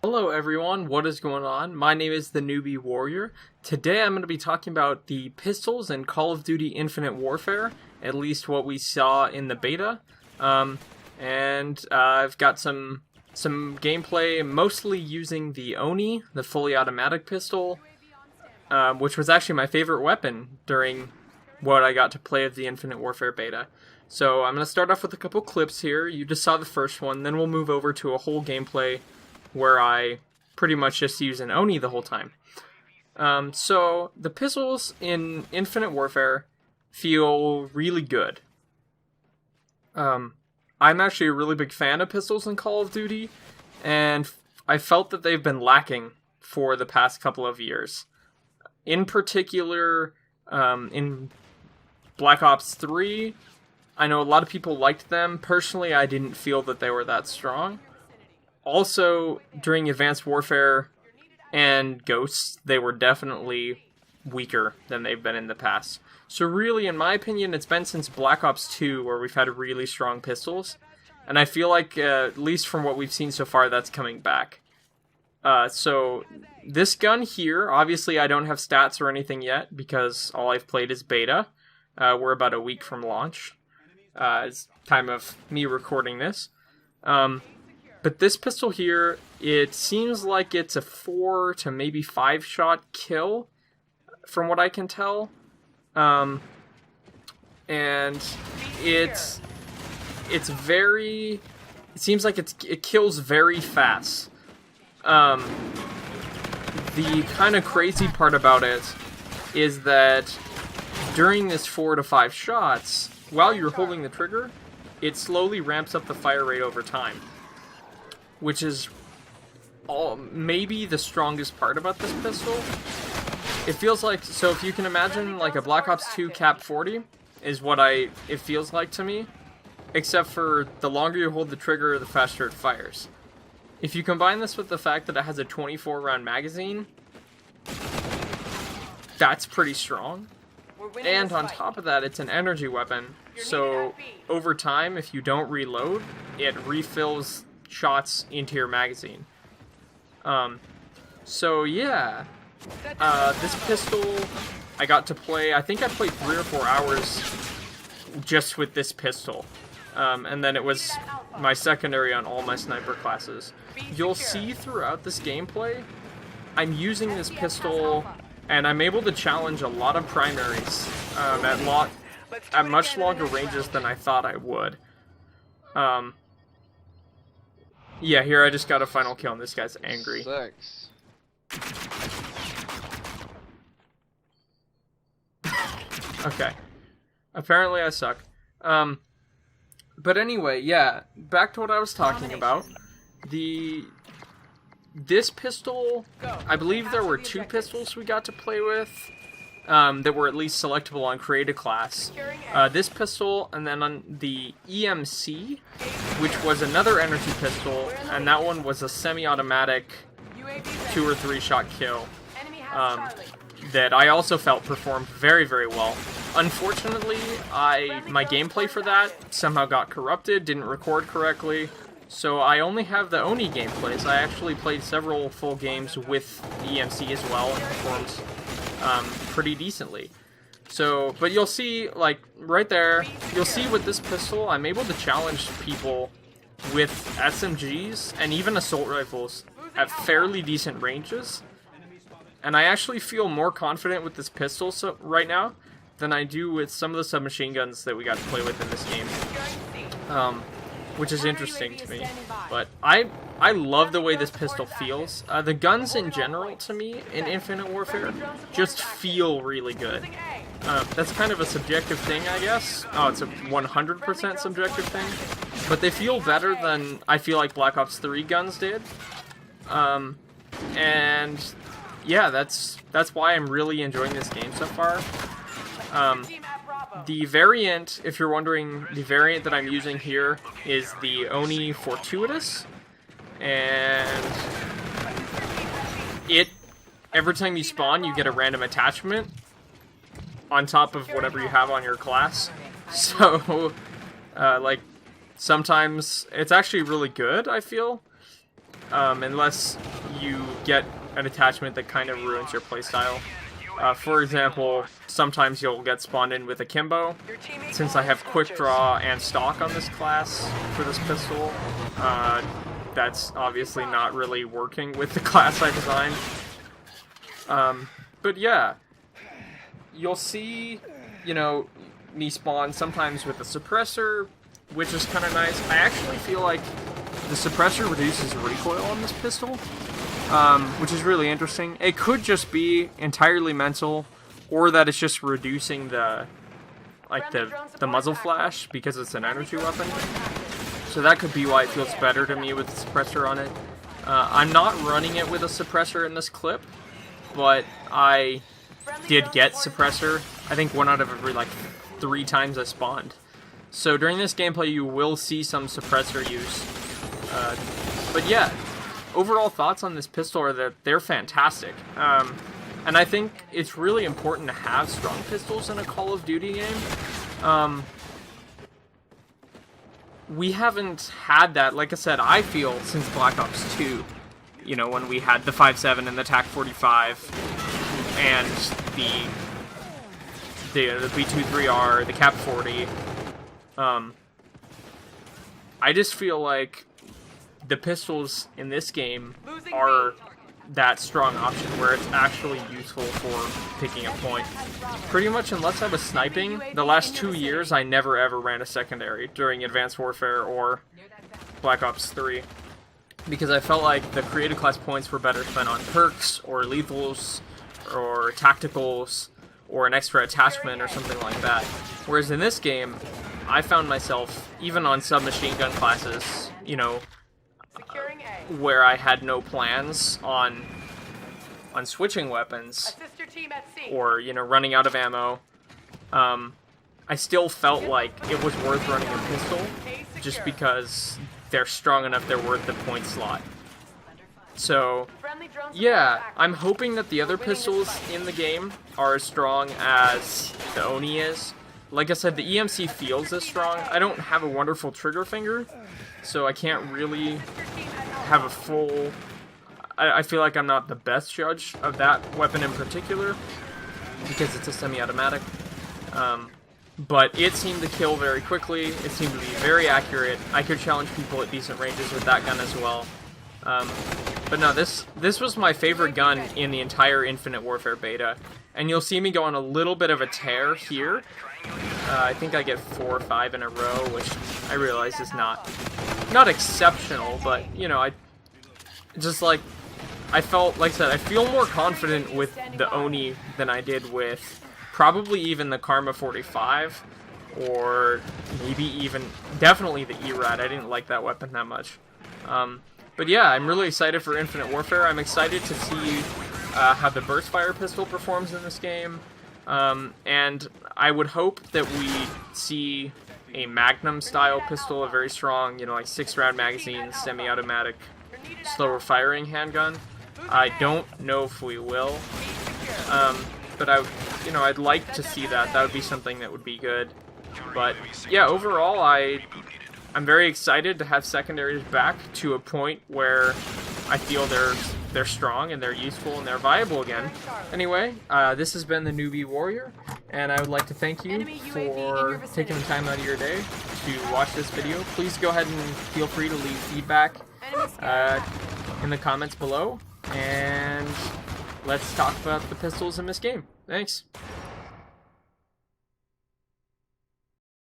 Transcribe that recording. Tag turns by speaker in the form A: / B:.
A: Hello everyone, what is going on? My name is the Newbie Warrior. Today I'm going to be talking about the pistols in Call of Duty Infinite Warfare, at least what we saw in the beta. I've got some gameplay mostly using the Oni, the fully automatic pistol, which was actually my favorite weapon during what I got to play of the Infinite Warfare beta. So I'm going to start off with a couple clips here. You just saw the first one, then we'll move over to a whole gameplay where I pretty much just use an Oni the whole time. So the pistols in Infinite Warfare feel really good. I'm actually a really big fan of pistols in Call of Duty, and I felt that they've been lacking for the past couple of years. In particular, in Black Ops 3, I know a lot of people liked them. Personally, I didn't feel that they were that strong. Also, during Advanced Warfare and Ghosts, they were definitely weaker than they've been in the past. So really, in my opinion, it's been since Black Ops 2 where we've had really strong pistols. And I feel like, at least from what we've seen so far, that's coming back. So, this gun here, obviously I don't have stats or anything yet, because all I've played is beta. We're about a week from launch. It's time of me recording this. But this pistol here, it seems like it's a 4 to maybe 5 shot kill, from what I can tell. And it seems like it kills very fast. The kind of crazy part about it is that during this 4 to 5 shots, while you're holding the trigger, it slowly ramps up the fire rate over time, which is maybe the strongest part about this pistol. It feels like, so if you can imagine like a Black Ops 2 Cap 40 is what it feels like to me, except for the longer you hold the trigger, the faster it fires. If you combine this with the fact that it has a 24 round magazine, that's pretty strong. And on top of that, it's an energy weapon, so over time, if you don't reload, it refills shots into your magazine. So yeah, this pistol, I got to play, I think I played 3 or 4 hours just with this pistol. And then it was my secondary on all my sniper classes. You'll see throughout this gameplay, I'm using this pistol, and I'm able to challenge a lot of primaries at much longer ranges than I thought I would. Yeah, here I just got a final kill, and this guy's angry.
B: Sucks.
A: Okay. Apparently I suck. But anyway, yeah, back to what I was talking about. This pistol, I believe there were 2 pistols we got to play with that were at least selectable on Create a Class. This pistol, and then on the EMC, which was another energy pistol, and that one was a semi-automatic 2 or 3 shot kill that I also felt performed very, very well. Unfortunately, my gameplay for that somehow got corrupted, didn't record correctly, so I only have the Oni gameplays. I actually played several full games with the EMC as well and performed pretty decently. So, but you'll see, like, right there, you'll see with this pistol, I'm able to challenge people with SMGs and even assault rifles at fairly decent ranges. And I actually feel more confident with this pistol right now than I do with some of the submachine guns that we got to play with in this game. Which is interesting to me. But I love the way this pistol feels. The guns in general, to me, in Infinite Warfare, just feel really good. That's kind of a subjective thing, I guess. Oh, it's a 100% subjective thing. But they feel better than I feel like Black Ops 3 guns did. And yeah, that's why I'm really enjoying this game so far. The variant, if you're wondering, the variant that I'm using here is the Oni Fortuitous, and every time you spawn, you get a random attachment on top of whatever you have on your class. So, like, sometimes it's actually really good, I feel. Unless get an attachment that kind of ruins your playstyle. For example, sometimes you'll get spawned in with Akimbo. Since I have quick draw and stock on this class for this pistol, that's obviously not really working with the class I designed. But yeah, you'll see, you know, me spawn sometimes with a suppressor, which is kind of nice. I actually feel like the suppressor reduces recoil on this pistol, which is really interesting. It could just be entirely mental, or that it's just reducing the muzzle flash because it's an energy weapon. So that could be why it feels better to me with the suppressor on it. I'm not running it with a suppressor in this clip, but I did get suppressor, I think 1 out of every, like, 3 times I spawned. So during this gameplay you will see some suppressor use. But yeah, overall thoughts on this pistol are that they're fantastic. And I think it's really important to have strong pistols in a Call of Duty game. We haven't had that, like I said, I feel, since Black Ops 2. You know, when we had the 5.7 and the TAC-45, and the B23R, the Cap-40. I just feel like the pistols in this game are that strong option where it's actually useful for picking a point. Pretty much unless I was sniping, the last 2 years I never ever ran a secondary during Advanced Warfare or Black Ops 3. Because I felt like the creative class points were better spent on perks, or lethals, or tacticals, or an extra attachment, or something like that. Whereas in this game, I found myself, even on submachine gun classes, you know, where I had no plans on switching weapons, or, you know, running out of ammo, I still felt like it was worth running a pistol, just because they're strong enough they're worth the point slot. So, yeah, I'm hoping that the other pistols in the game are as strong as the Oni is. Like I said, the EMC feels as strong. I don't have a wonderful trigger finger, so I can't really have a full... I feel like I'm not the best judge of that weapon in particular, because it's a semi-automatic. But it seemed to kill very quickly, it seemed to be very accurate. I could challenge people at decent ranges with that gun as well. But no, this was my favorite gun in the entire Infinite Warfare beta. And you'll see me go on a little bit of a tear here. I think I get 4 or 5 in a row, which I realize is not exceptional, but, you know, I felt, like I said, I feel more confident with the Oni than I did with probably even the Karma 45, or maybe even, definitely the ERAD. I didn't like that weapon that much. But yeah, I'm really excited for Infinite Warfare. I'm excited to see how the Burst Fire pistol performs in this game. And I would hope that we see a Magnum-style pistol, a very strong, you know, like 6-round magazine, semi-automatic, slower-firing handgun. I don't know if we will. But I'd like to see that. That would be something that would be good. But yeah, overall, I'm very excited to have secondaries back to a point where I feel they're strong and they're useful and they're viable again. Anyway, this has been the Newbie Warrior, and I would like to thank you for taking the time out of your day to watch this video. Please go ahead and feel free to leave feedback in the comments below, and let's talk about the pistols in this game. Thanks.